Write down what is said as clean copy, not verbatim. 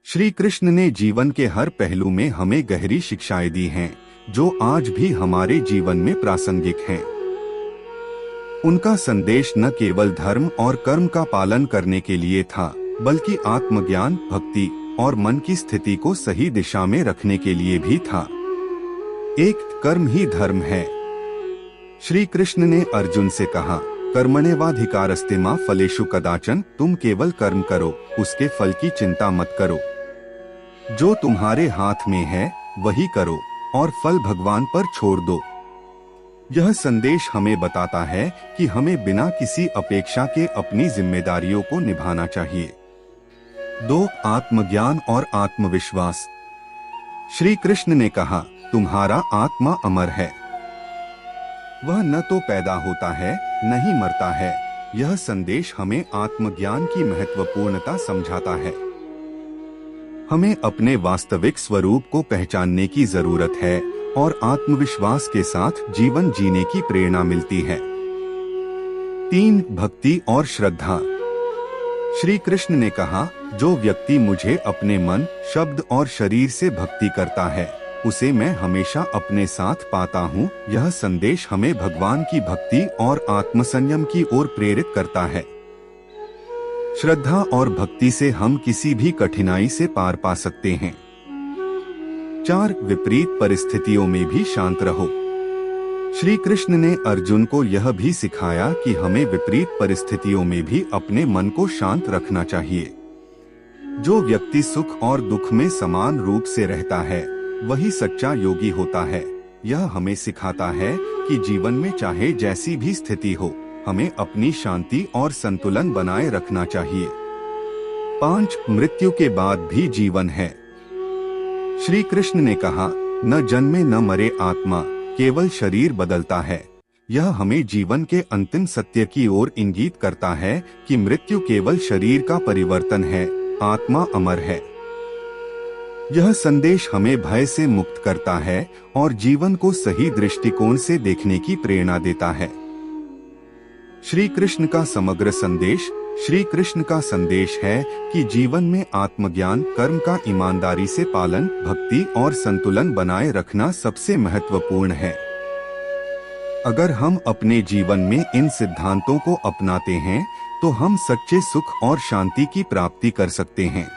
श्री कृष्ण ने जीवन के हर पहलू में हमें गहरी शिक्षाएं दी हैं, जो आज भी हमारे जीवन में प्रासंगिक हैं। उनका संदेश न केवल धर्म और कर्म का पालन करने के लिए था, बल्कि आत्मज्ञान, भक्ति और मन की स्थिति को सही दिशा में रखने के लिए भी था। एक कर्म ही धर्म है। श्री कृष्ण ने अर्जुन से कहा, कर्मण्येवाधिकारस्ते मा फलेषु कदाचन, तुम केवल कर्म करो, उसके फल की चिंता मत करो। जो तुम्हारे हाथ में है वही करो और फल भगवान पर छोड़ दो। यह संदेश हमें बताता है कि हमें बिना किसी अपेक्षा के अपनी जिम्मेदारियों को निभाना चाहिए। 2. आत्मज्ञान और आत्मविश्वास। श्री कृष्ण ने कहा, तुम्हारा आत्मा अमर है, वह न तो पैदा होता है न ही मरता है। यह संदेश हमें आत्मज्ञान की महत्वपूर्णता समझाता है। हमें अपने वास्तविक स्वरूप को पहचानने की जरूरत है और आत्मविश्वास के साथ जीवन जीने की प्रेरणा मिलती है। 3. भक्ति और श्रद्धा। श्री कृष्ण ने कहा, जो व्यक्ति मुझे अपने मन, शब्द और शरीर से भक्ति करता है, उसे मैं हमेशा अपने साथ पाता हूँ। यह संदेश हमें भगवान की भक्ति और आत्मसंयम की ओर प्रेरित करता है। श्रद्धा और भक्ति से हम किसी भी कठिनाई से पार पा सकते हैं। 4. विपरीत परिस्थितियों में भी शांत रहो। श्री कृष्ण ने अर्जुन को यह भी सिखाया कि हमें विपरीत परिस्थितियों में भी अपने मन को शांत रखना चाहिए। जो व्यक्ति सुख और दुख में समान रूप से रहता है, वही सच्चा योगी होता है। यह हमें सिखाता है कि जीवन में चाहे जैसी भी स्थिति हो, हमें अपनी शांति और संतुलन बनाए रखना चाहिए। 5. मृत्यु के बाद भी जीवन है। श्री कृष्ण ने कहा, न जन्मे न मरे आत्मा, केवल शरीर बदलता है। यह हमें जीवन के अंतिम सत्य की ओर इंगित करता है कि मृत्यु केवल शरीर का परिवर्तन है, आत्मा अमर है। यह संदेश हमें भय से मुक्त करता है और जीवन को सही दृष्टिकोण से देखने की प्रेरणा देता है। श्री कृष्ण का समग्र संदेश, श्री कृष्ण का संदेश है कि जीवन में आत्मज्ञान, कर्म का ईमानदारी से पालन, भक्ति और संतुलन बनाए रखना सबसे महत्वपूर्ण है। अगर हम अपने जीवन में इन सिद्धांतों को अपनाते हैं, तो हम सच्चे सुख और शांति की प्राप्ति कर सकते हैं।